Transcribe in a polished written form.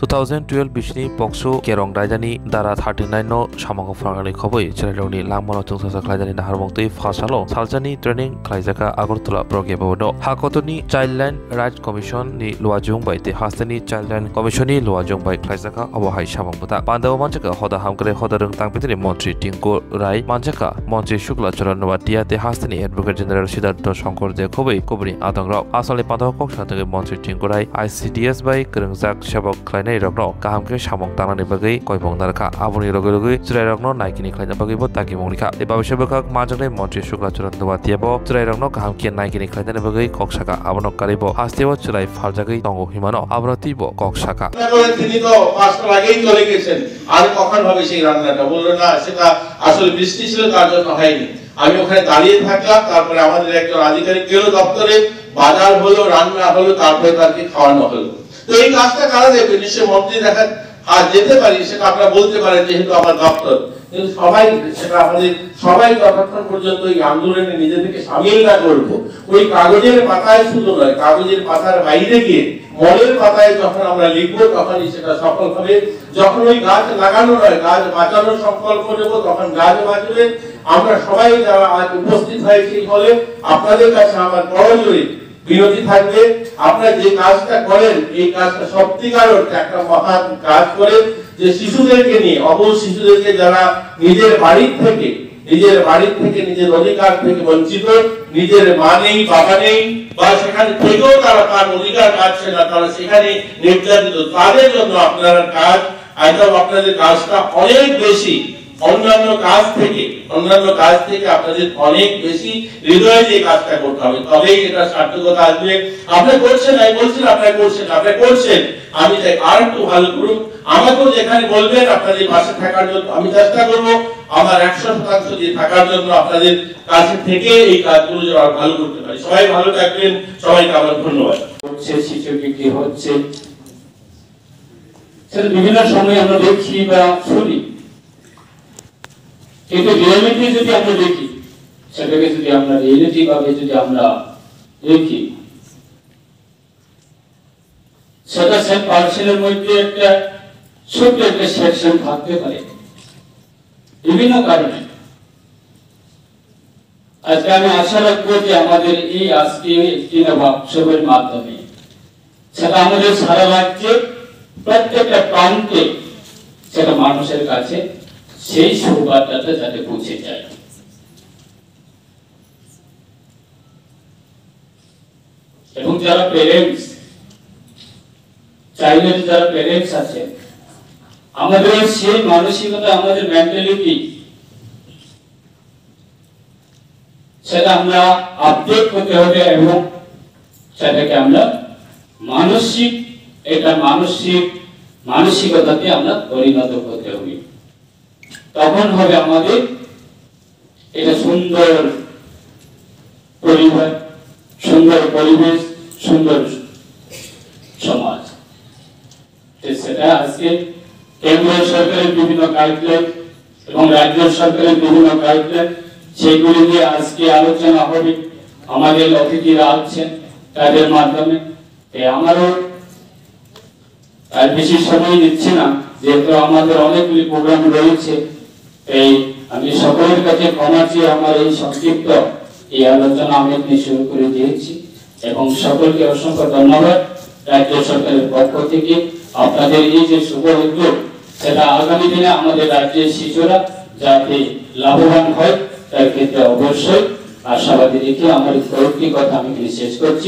2012 बिसनि पक्सो केरं रायजानि दारा 39 नो सामांग फ्रांगानि खबै चेराइरंनि लांमनो चुंसासा खालायजानि नाहारमंतै फासालो सालजानि ट्रेनिंग खालायजाका आगरतला प्रगेबोनो हाकतनि चाइल्ड लाइन राइट कमिशन नि लुवाजुं बाय ते हास्तेनि चाइल्ड लाइन कमिशन नि लुवाजुं बाय खालायजाका अबहाय सामांबता पान्दाव मानजाका हदा हामग्रे हदारं तांपितनि मन्त्री टिंकु राय मानजाका मन्त्री शुक्ला चरण नवाटिया ते हास्तेनि एडभोकेट जनरल सिद्धार्थ शंकर दे खबै कबरि आदंराव आसलनि पान्दाव कक साथगे मन्त्री टिंकु राय आईसीडीएस बाय करंजाक सेबक खालायनाय रगनो काहामके सामं तानानि बागै कयबं नारखा आबुनि लगे लगे चुराय रगनो नायकिनि खालायना बागैबो ताकि मंलिखा ए बावैसो बखाक माजंनै मन्त्री शुक्ला चरण नवाटियाबो चुराय रगनो काहामके नायकिनि खालायना बागै ककसाका आबनो कारिबो हास्तेबो चुराय फालजागै दंगो हिमानो आबरतिबो ककसाका তিনি তো 5টা আগেই চলে গেছেন আর কখন হবে সেই রান্নাটা বললো না সেটা আসলে বৃষ্টি ছিল তার জন্য হয়নি আমি ওখানে দাঁড়িয়ে থাকলাম তারপরে আমাদের একজন আধিকারিক গেল দপ্তরে বাজার হলো রান্না হলো তারপরে তাকে খাওয়ানো হলো তো এই কাজটা কারা দেখবে নিশ্চয় মন্ত্রী দেখা আর যেতে পারি সেটা আপনারা বলতে পারেন যেহেতু আমার দপ্তর কিন্তু সবাই সেটা আমাদের সবাই যতক্ষণ পর্যন্ত এই আন্দোলনে নিজেদেরকে সামিল না করবো ওই কাগজের পাতায় শুধু নয় কাগজের পাতার বাইরে গিয়ে মনের পাতায় যখন আমরা লিখবো তখনই সেটা সফল হবে যখন ওই গাছ লাগানো নয় গাছ বাঁচানোর সংকল্প নেব তখন গাছ বাঁচবে আমরা সবাই যারা আজ উপস্থিত হয়েছি হলে আপনাদের কাছে আমার বড়জোরে বিরতি থাকবে আপনারা যে কাজটা করেন এই কাজটা সত্যিকার অর্থে একটা মহান কাজ করে যে শিশুদেরকে নিয়ে অবল শিশুদেরকে যারা নিজের বাড়ি থেকে নিজের অধিকার থেকে বঞ্চিত নিজের মা নেই বাবা নেই বা সেখানে থেকেও তারা তার অধিকার পাচ্ছে না তারা সেখানে নির্যাতিত তাদের জন্য আপনারা কাজ আপনাদের কাজটা অনেক বেশি অন্যান্য কাজ থেকে আপনাদের অনেক বেশি হৃদয়ে যে কাজটা করতে হবে তবেই এটা সার্থকতা আসবে আপনি করছেন আমি বলছি আপনি করছেন আমি চাই আর একটু ভালো করুন আমাকেও যেখানে বলবেন আপনাদের পাশে থাকার জন্য আমি চেষ্টা করব আমার 100% দিয়ে থাকার জন্য আপনাদের কাছে থেকে এই কাজগুলো যেন আরো ভালো করতে পারি সবাই ভালো থাকবেন সবাইকে আমার ধন্যবাদ হচ্ছে শিশু বিক্রি হচ্ছে সেটা বিভিন্ন সময় আমরা দেখি বা শুনি কিন্তু রিয়েলিটি যদি আমরা দেখি সেটাকে যদি আমরা রিয়েলিটি ভাবে যদি আমরা দেখি সেটা 100% মধ্যে একটা ছোট্ট একটা সেকশন থাকতে পারে বিভিন্ন কারণে আজকে আমি আশা রাখবো যে আমাদের এই আজকে একটি ভাবসবের মাধ্যমে সেটা আমাদের সারা রাজ্যে প্রত্যেকটা প্রান্তে সেটা মানুষের কাছে সেই সুবার্তাটা যাতে পৌঁছে যায় এবং যারা প্যারেন্টস চাইল্ডের যারা প্যারেন্টস আছে আমাদের সেই মানসিকতা আমাদের মেন্টালিটি সেটা আমরা আপডেট করতে হবে এবং সেটাকে আমরা মানসিকতাতে আমরা পরিণত করতে হবে তখন হবে আমাদের এটা সুন্দর পরিবার সুন্দর পরিবেশ সুন্দর সমাজ সেটা আজকে কেন্দ্র সরকারের বিভিন্ন গাইডলাইন এবং রাজ্য সরকারের বিভিন্ন গাইডলাইন সেগুলি নিয়ে আজকে আলোচনা হবে আমাদের অতিথিরা আছেন তাদের মাধ্যমে আমারও আর বেশি সময় নিচ্ছে না যেহেতু আমাদের অনেকগুলি প্রোগ্রাম রয়েছে এই আমি সকলের কাছে ক্ষমা চেয়ে আমার এই সংক্ষিপ্ত এই আলোচনা আমি শুরু করে দিয়েছি এবং সকলকে অসংখ্য ধন্যবাদ রাজ্য সরকারের পক্ষ থেকে আপনাদের এই যে শুভ উদ্যোগ সেটা আগামী দিনে আমাদের রাজ্যের শিশুরা যাতে লাভবান হয় তার ক্ষেত্রে অবশ্যই আশাবাদী রেখে আমার কয়েকটি কথা আমি শেষ করছি।